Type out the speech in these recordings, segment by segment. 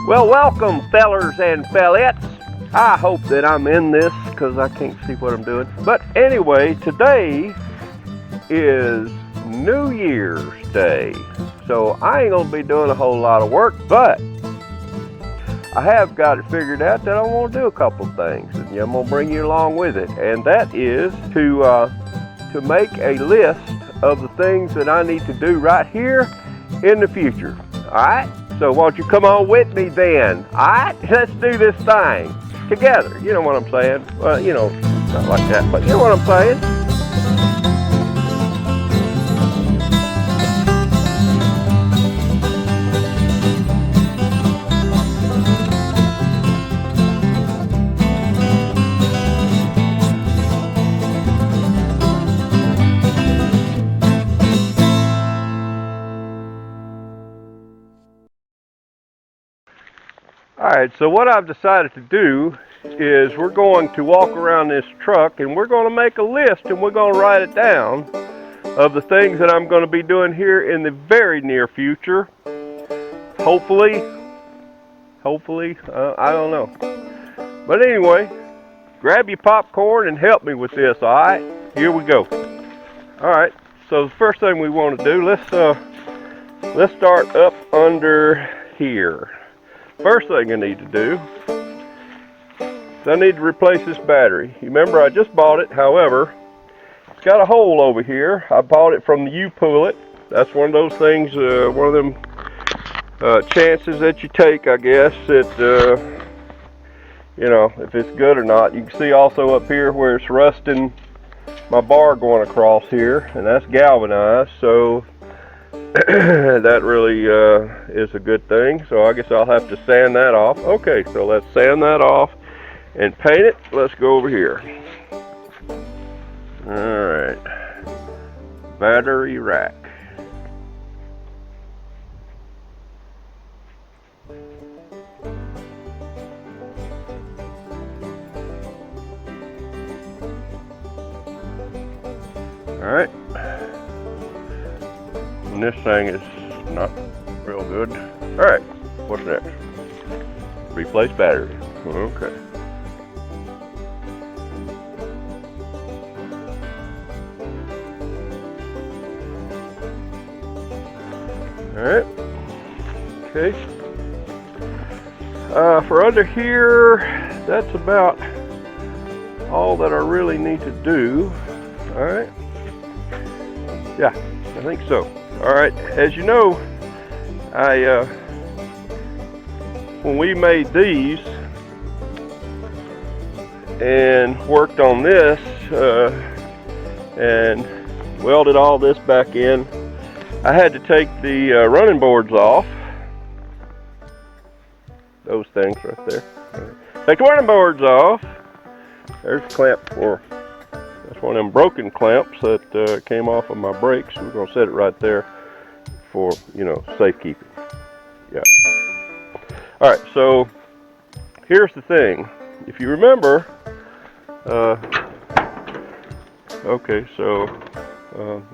Well, welcome, fellers and fellettes. I hope that I'm in this because I can't see what I'm doing. But anyway, today is New Year's Day. So I ain't going to be doing a whole lot of work, but I have got it figured out that I want to do a couple of things. And I'm going to bring you along with it. And that is to make a list of the things that I need to do right here in the future. All right? So won't you come on with me then? All right? Let's do this thing together. You know what I'm saying? Well, you know, not like that, but you know what I'm saying? Alright, so what I've decided to do is we're going to walk around this truck and we're going to make a list and we're going to write it down of the things that I'm going to be doing here in the very near future. Hopefully, I don't know. But anyway, grab your popcorn and help me with this, alright? Here we go. Alright, so the first thing we want to do, let's start up under here. First thing I need to do is I need to replace this battery. You remember I just bought it, however, it's got a hole over here. I bought it from the U-Pull-It. That's one of those things, one of them chances that you take, I guess, that, you know, if it's good or not. You can see also up here where it's rusting my bar going across here, and that's galvanized, so that really is a good thing. So I guess I'll have to sand that off. Okay, so let's sand that off and paint it. Let's go over here. Alright, battery rack. Alright, and this thing is not real good. Alright, what's next? Replace battery. Okay. Alright. Okay. For under here, that's about all that I really need to do. Alright. Yeah, I think so. Alright, as you know, when we made these and worked on this and welded all this back in, I had to take the running boards off. Those things right there. Take the running boards off. There's a clamp for, that's one of them broken clamps that came off of my brakes. We're going to set it right there for, you know, safekeeping. Yeah. Alright, so here's the thing. If you remember, okay, so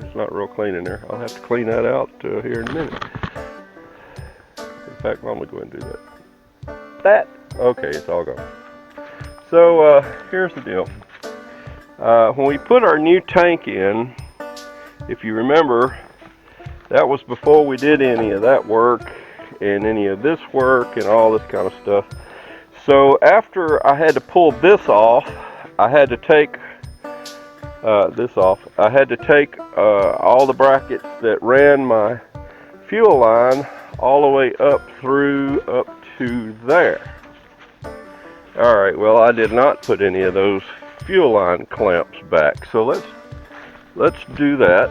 it's not real clean in there. I'll have to clean that out here in a minute. In fact, I'm going to go ahead and do that. Okay, it's all gone. So here's the deal. When we put our new tank in, if you remember, that was before we did any of that work and any of this work and all this kind of stuff. So after I had to pull this off, I had to take this off. I had to take all the brackets that ran my fuel line all the way up to there. Alright, well, I did not put any of those fuel line clamps back, so let's do that.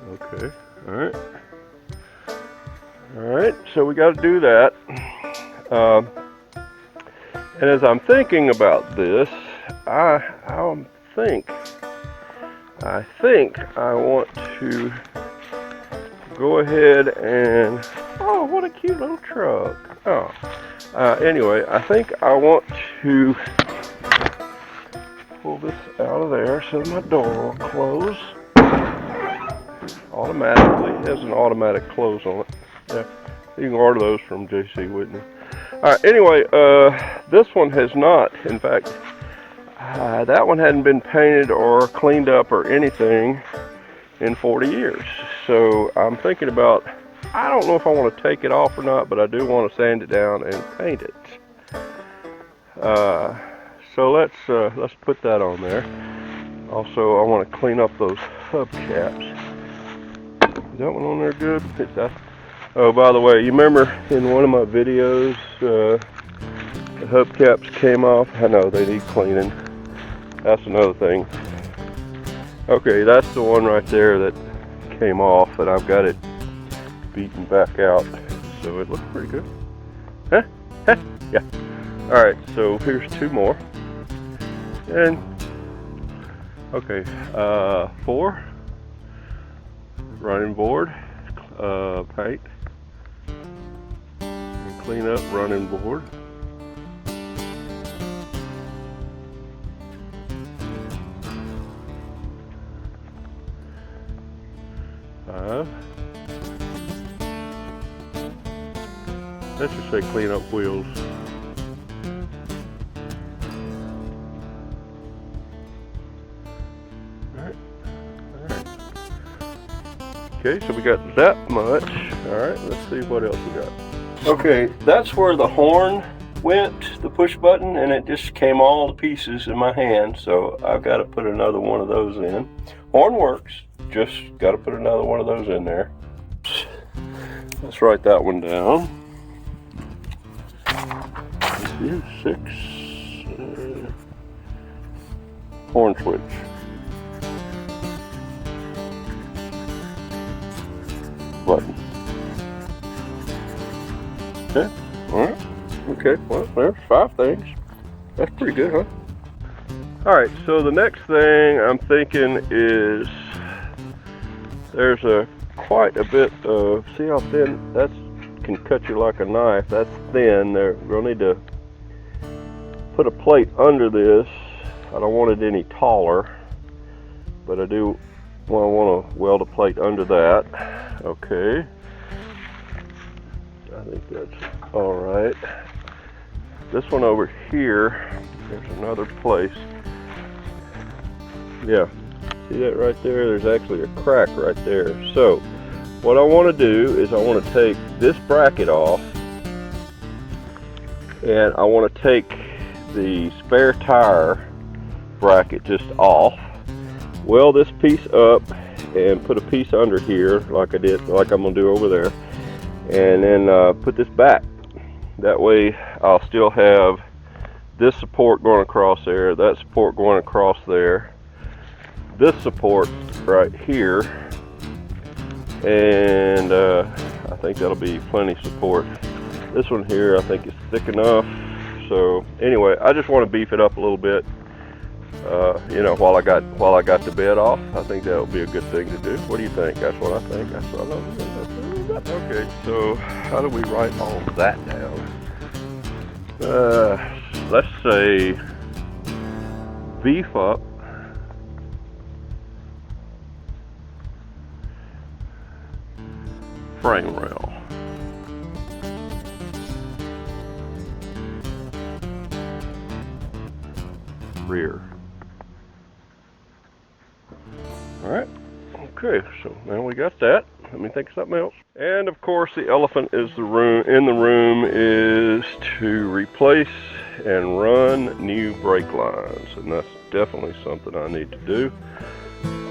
Okay, alright, so we got to do that. And as I'm thinking about this, I think I want to go ahead and, oh, what a cute little truck. Oh, anyway, I think I want to pull this out of there so my door will close automatically. It has an automatic close on it. Yeah, you can order those from J.C. Whitney. Alright, anyway, this one has not, in fact, that one hadn't been painted or cleaned up or anything in 40 years. So I'm thinking about, I don't know if I want to take it off or not, but I do want to sand it down and paint it. So let's put that on there. Also, I want to clean up those hubcaps. Is that one on there good? Oh, by the way, you remember in one of my videos, the hubcaps came off? I know, they need cleaning. That's another thing. Okay, that's the one right there that came off, and I've got it beaten back out. So it looks pretty good. Huh? Huh? Yeah. Alright, so here's two more. And, okay, 4. Running board, paint. Clean up running board. 5. Let's just say clean up wheels. Alright. Okay, so we got that much. Alright, let's see what else we got. Okay, that's where the horn went, the push button, and it just came all to pieces in my hand, so I've got to put another one of those in. Horn works, just got to put another one of those in there. Let's write that one down. 6. Horn switch. Button. Okay, alright. Okay, well, there's 5 things. That's pretty good, huh? Alright, so the next thing I'm thinking is there's quite a bit of, see how thin, that can cut you like a knife. That's thin. We're going to need to put a plate under this. I don't want it any taller, but I do want to weld a plate under that. Okay. I think that's alright. This one over here, there's another place. Yeah, see that right there? There's actually a crack right there. So, what I want to do is I want to take this bracket off, and I want to take the spare tire bracket just off, weld this piece up, and put a piece under here like I did, like I'm going to do over there, and then put this back. That way I'll still have this support going across there, that support going across there, this support right here, and I think that'll be plenty support. This one here I think is thick enough. So anyway, I just want to beef it up a little bit, you know, while I got the bed off. I think that would be a good thing to do. What do you think? That's what I think. That's what I love. Okay, so how do we write all of that down? Let's say beef up frame rail. Rear. Alright, okay, so now we got that. Let me think of something else. And of course the elephant is in the room is to replace and run new brake lines, and that's definitely something I need to do.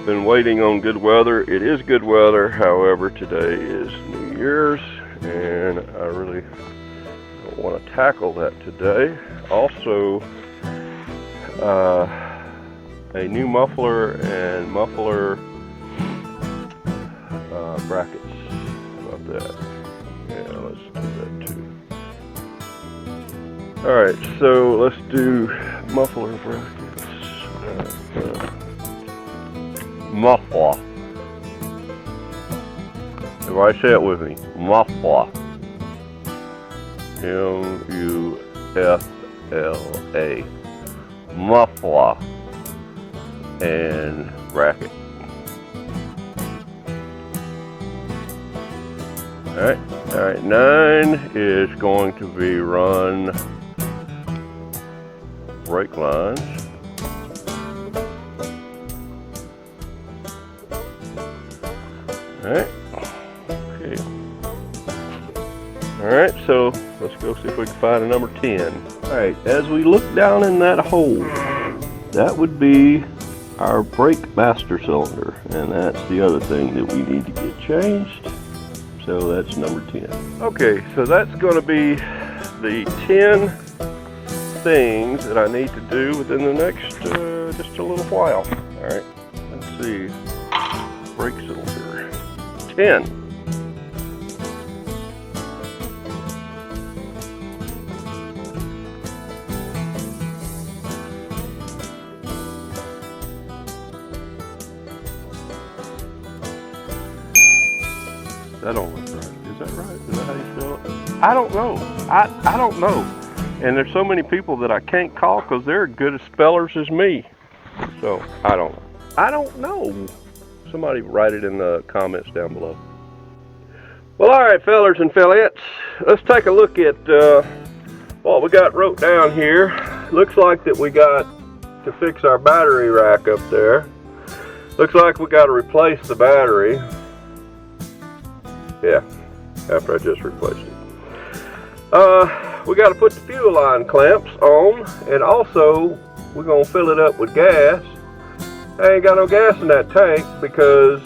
Been waiting on good weather. It is good weather, however today is New Year's and I really don't want to tackle that today. Also, a new muffler and muffler brackets. How about that? Yeah, let's do that too. Alright, so let's do muffler brackets. Muffler. Everybody say it with me. Muffler. M-U-F-L-A. Muffler. And bracket. Alright, 9 is going to be run brake lines. Alright, okay. Alright, so let's go see if we can find a number 10. Alright, as we look down in that hole, that would be our brake master cylinder, and that's the other thing that we need to get changed. So that's number 10. Okay, so that's going to be the 10 things that I need to do within the next just a little while. Alright, let's see. Brake cylinder. 10. That don't look right. Is that right? Is that how you spell it? I don't know. I don't know. And there's so many people that I can't call because they're good as spellers as me. So, I don't know. I don't know. Somebody write it in the comments down below. Well, alright, fellers and fellettes. Let's take a look at what we got wrote down here. Looks like that we got to fix our battery rack up there. Looks like we got to replace the battery. Yeah, after I just replaced it. We got to put the fuel line clamps on, and also we're going to fill it up with gas. I ain't got no gas in that tank because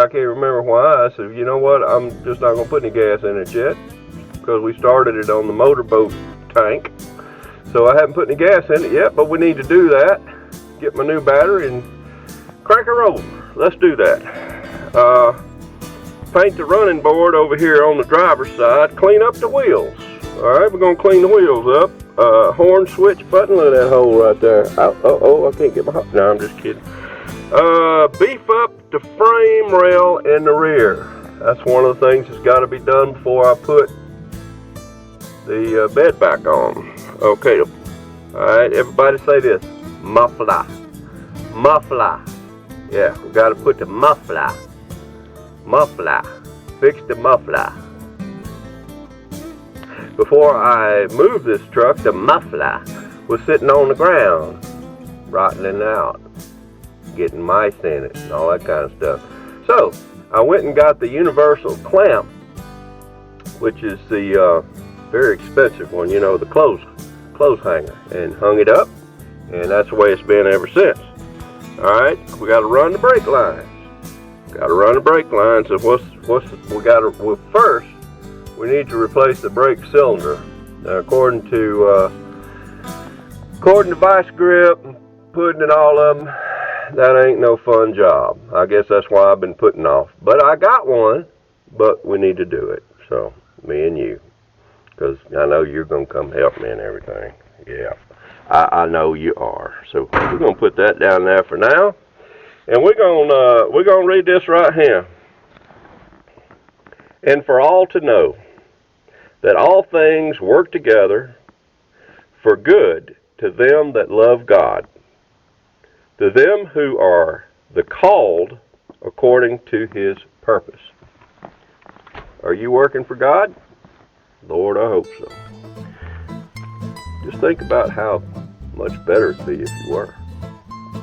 I can't remember why. I said, you know what, I'm just not going to put any gas in it yet because we started it on the motorboat tank. So I haven't put any gas in it yet, but we need to do that. Get my new battery and crank her over. Let's do that. Paint the running board over here on the driver's side. Clean up the wheels. Alright, we're going to clean the wheels up. Horn switch button. Look at that hole right there. Oh, I can't get my... No, I'm just kidding. Beef up the frame rail in the rear. That's one of the things that's got to be done before I put the bed back on. Okay. Alright, everybody say this. Muffler. Muffler. Yeah, we got to put the muffler. Muffler. Fix the muffler. Before I moved this truck, the muffler was sitting on the ground, rattling out, getting mice in it, and all that kind of stuff. So, I went and got the universal clamp, which is the very expensive one, you know, the clothes hanger, and hung it up, and that's the way it's been ever since. Alright, we got to run the brake lines. Got to run the brake lines. So first we need to replace the brake cylinder. Now, according to Vice Grip and Pudding and all of them, that ain't no fun job. I guess that's why I've been putting off. But I got one, but we need to do it. So me and you, because I know you're gonna come help me and everything. Yeah, I know you are. So we're gonna put that down there for now. And we're gonna read this right here. And for all to know that all things work together for good to them that love God, to them who are the called according to His purpose. Are you working for God? Lord, I hope so. Just think about how much better it'd be if you were.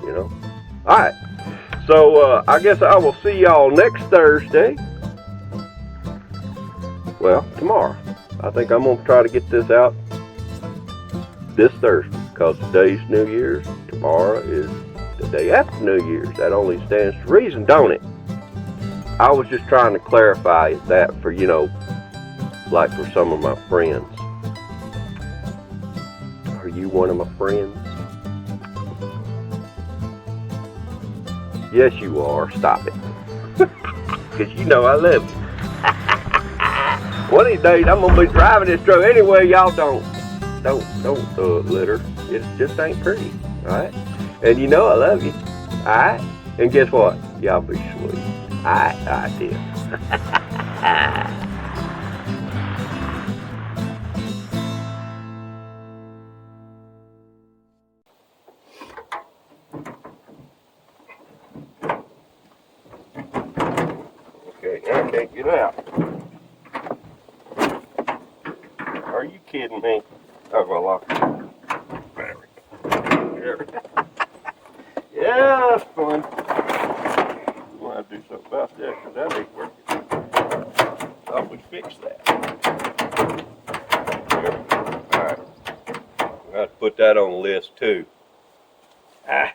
You know? All right. So, I guess I will see y'all next Thursday. Well, tomorrow. I think I'm going to try to get this out this Thursday because today's New Year's. Tomorrow is the day after New Year's. That only stands to reason, don't it? I was just trying to clarify that for, you know, like for some of my friends. Are you one of my friends? Yes, you are. Stop it. Because you know I love you. One of these days, I'm going to be driving this truck. Anyway, y'all don't litter. It just ain't pretty. Alright? And you know I love you. Alright? And guess what? Y'all be sweet. Alright, dear. Okay, now I can't get out. Are you kidding me? Oh, well, lock it. There we go. Yeah, that's fun. We'll have to do something about that because that ain't working. Thought we'd fix that. There we go. Alright. We'll have to put that on the list too. Ah.